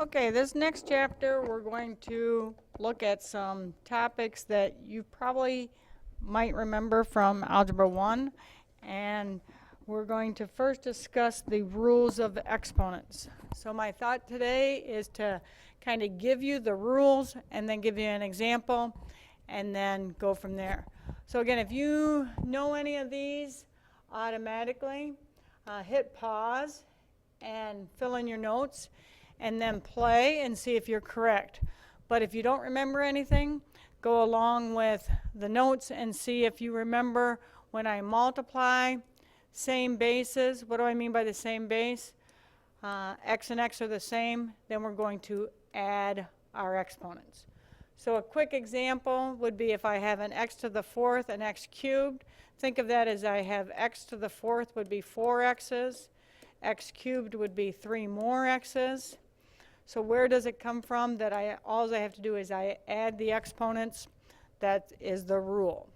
Okay, this next chapter we're going to look at some topics that you probably might remember from Algebra 1, and we're going to first discuss the rules of exponents. So my thought today is to kind of give you the rules and then give you an example and then go from there. So again, if you know any of these automatically, hit pause and fill in your notes and then play and see if you're correct. But if you don't remember anything, go along with the notes and see if you remember when I multiply same bases. What do I mean by the same base? X and X are the same, then we're going to add our exponents. So a quick example would be if I have an x to the fourth and x cubed. Think of that as I have x to the fourth would be 4x's. X cubed would be 3 more x's. So where does it come from? That all I have to do is I add the exponents. That is the rule.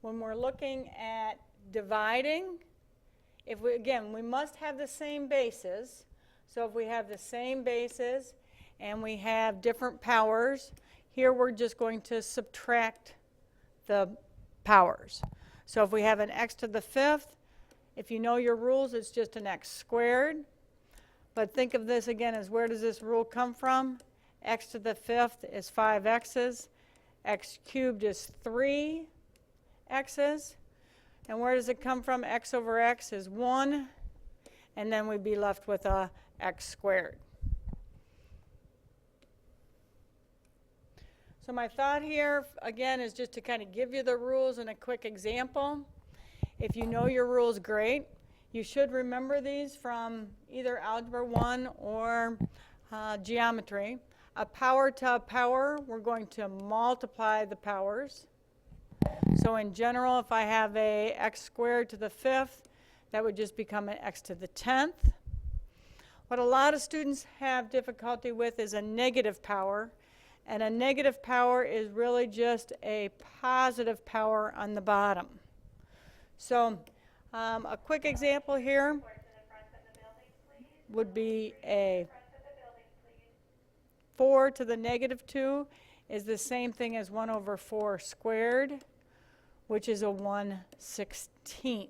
When we're looking at dividing, we must have the same bases. So if we have the same bases and we have different powers, here we're just going to subtract the powers. So if we have an x to the fifth, if you know your rules, it's just an x squared. But think of this again as where does this rule come from? X to the fifth is 5x's. X cubed is 3x's. And where does it come from? X over x is 1. And then we'd be left with a x squared. So my thought here, again, is just to kind of give you the rules in a quick example. If you know your rules, great. You should remember these from either Algebra 1 or geometry. A power to a power, we're going to multiply the powers. So in general, if I have a x squared to the fifth, that would just become an x to the 10th. What a lot of students have difficulty with is a negative power. And a negative power is really just a positive power on the bottom. So a quick example here would be a 4 to the negative 2 is the same thing as 1 over 4 squared, which is a 1/16.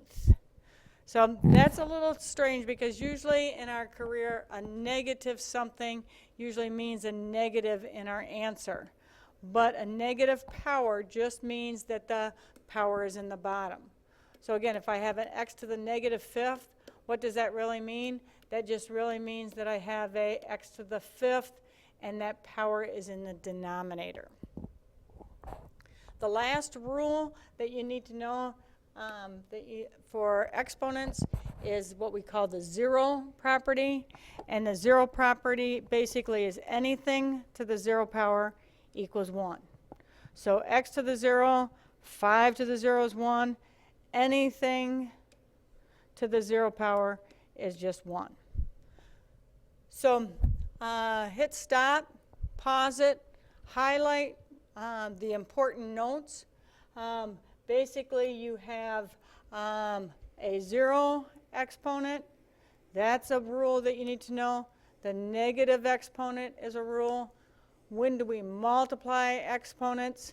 So that's a little strange because usually in our career, a negative something usually means a negative in our answer. But a negative power just means that the power is in the bottom. So again, if I have an x to the negative fifth, what does that really mean? That just really means that I have a x to the fifth and that power is in the denominator. The last rule that you need to know for exponents is what we call the zero property. And the zero property basically is anything to the 0 power equals 1. So x to the 0, 5 to the 0 is 1. Anything to the 0 power is just 1. So hit stop, pause it, highlight the important notes. Basically, you have a 0 exponent. That's a rule that you need to know. The negative exponent is a rule. When do we multiply exponents?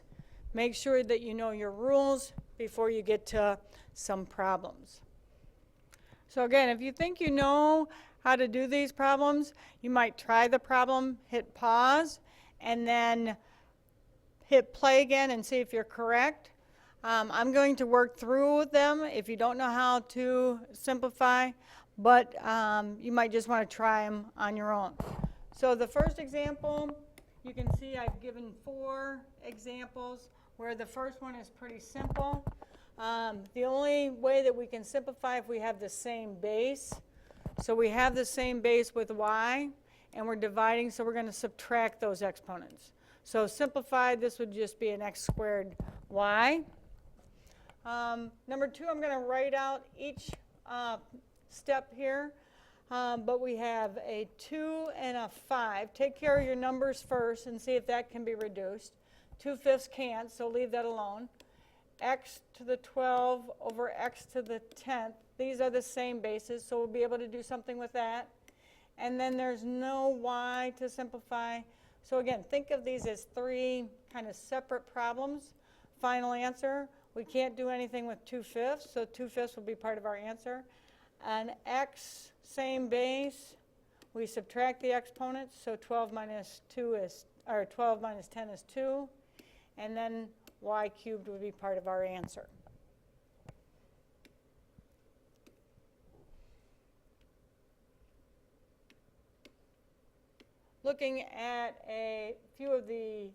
Make sure that you know your rules before you get to some problems. So again, if you think you know how to do these problems, you might try the problem, hit pause, and then hit play again and see if you're correct. I'm going to work through them if you don't know how to simplify, but you might just want to try them on your own. So the first example, you can see I've given 4 examples where the first one is pretty simple. The only way that we can simplify if we have the same base. So we have the same base with y, and we're dividing, so we're going to subtract those exponents. So simplified, this would just be an x squared y. Number 2, I'm going to write out each step here. But we have a 2 and a 5. Take care of your numbers first and see if that can be reduced. 2/5 can't, so leave that alone. X to the 12 over x to the 10th These are the same bases, so we'll be able to do something with that. And then there's no y to simplify. So again, think of these as three kind of separate problems. Final answer, we can't do anything with 2/5, so 2/5 will be part of our answer. An x, same base, we subtract the exponents, so 12 minus 2 is, or 12 minus 10 is 2, and then y cubed would be part of our answer. Looking at a few of the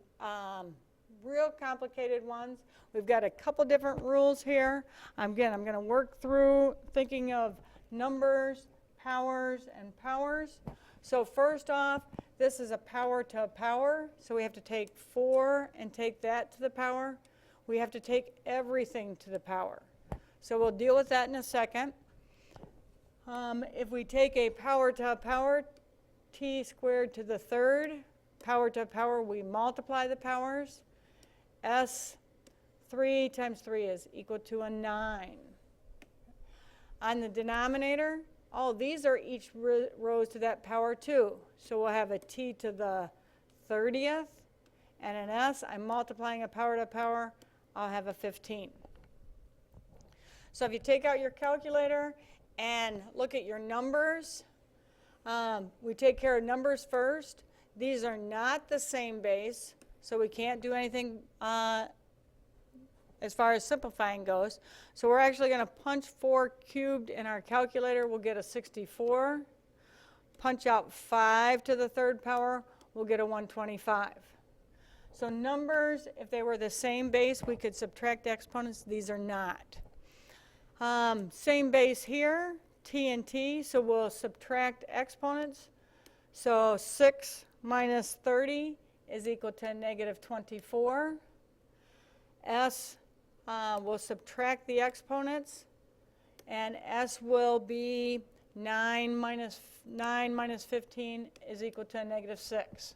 real complicated ones, we've got a couple different rules here. Again, I'm going to work through thinking of numbers, powers, and powers. So first off, this is a power to a power, so we have to take 4 and take that to the power. We have to take everything to the power. So we'll deal with that in a second. If we take a power to a power, t squared to the third, power to power, we multiply the powers. S 3 times 3 is equal to a 9. On the denominator, all these are each rows to that power too. So we'll have a t to the 30th and an s. I'm multiplying a power to power. I'll have a 15. So if you take out your calculator and look at your numbers, we take care of numbers first. These are not the same base, so we can't do anything as far as simplifying goes. So we're actually going to punch 4 cubed in our calculator. We'll get a 64. Punch out 5 to the third power. We'll get a 125. So numbers, if they were the same base, we could subtract exponents. These are not. Same base here, t and t, so we'll subtract exponents. So 6 minus 30 is equal to negative 24. S will subtract the exponents, and s will be 9 minus 15 is equal to negative 6.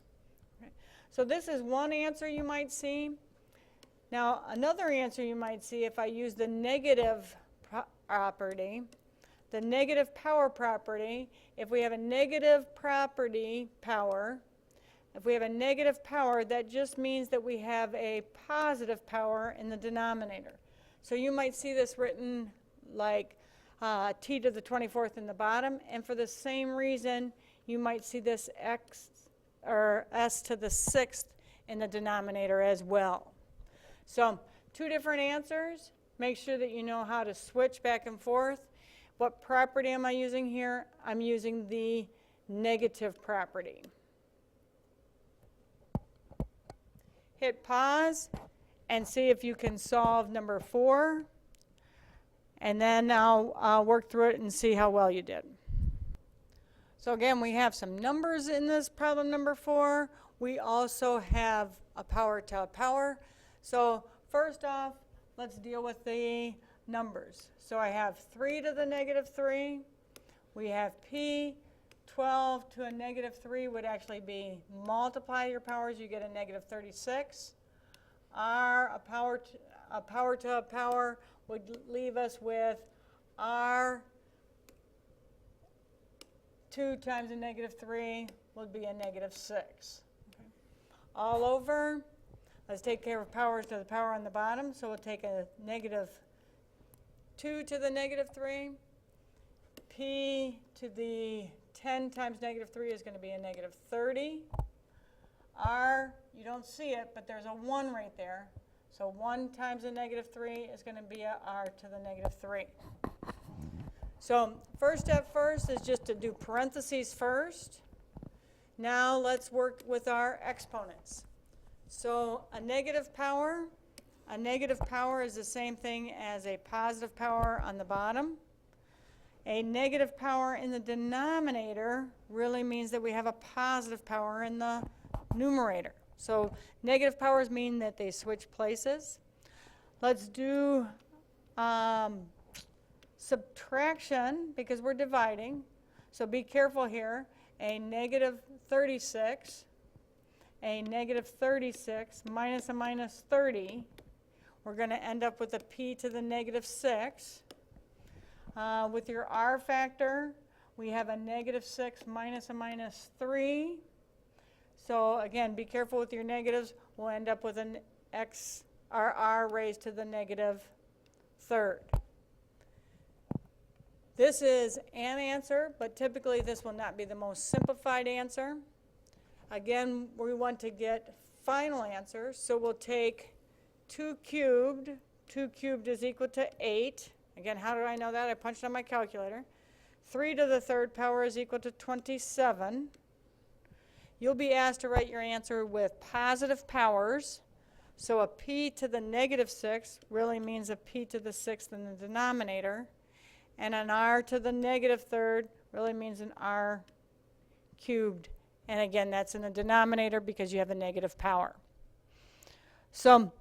Okay. So this is one answer you might see. Now another answer you might see if I use the negative property, the negative power property. If we have a negative property power, if we have a negative power, that just means that we have a positive power in the denominator. So you might see this written like t to the 24th in the bottom, and for the same reason, you might see this x or s to the 6th in the denominator as well. So two different answers. Make sure that you know how to switch back and forth. What property am I using here? I'm using the negative property. Hit pause and see if you can solve number 4. And then I'll work through it and see how well you did. So again, we have some numbers in this problem number 4. We also have a power to a power. So first off, let's deal with the numbers. So I have 3 to the negative 3. We have p. 12 to a negative 3 would actually be multiply your powers, you get a negative 36. R, a power to a power would leave us with r 2 times a negative 3 would be a negative 6. Okay. All over, let's take care of powers to the power on the bottom. So we'll take a negative 2 to the negative 3. P to the 10 times negative 3 is going to be a negative 30. R, you don't see it, but there's a 1 right there. So 1 times a negative 3 is going to be a r to the negative 3. So first step first is just to do parentheses first. Now let's work with our exponents. So a negative power is the same thing as a positive power on the bottom. A negative power in the denominator really means that we have a positive power in the numerator. So negative powers mean that they switch places. Let's do subtraction because we're dividing. So be careful here. A negative 36 minus a minus 30. We're going to end up with a p to the negative 6. With your r factor, we have a -6 minus a -3. So again, be careful with your negatives. We'll end up with an r raised to the -3rd. This is an answer, but typically this will not be the most simplified answer. Again, we want to get final answers, so we'll take 2 cubed. 2 cubed is equal to 8. Again, how did I know that? I punched on my calculator. 3 to the 3rd power is equal to 27. You'll be asked to write your answer with positive powers. So a p to the -6 really means a p to the 6th in the denominator. And an r to the -3rd really means an r cubed. And again, that's in the denominator because you have a negative power. So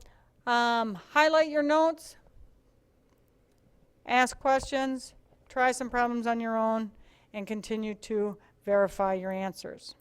highlight your notes, ask questions, try some problems on your own, and continue to verify your answers.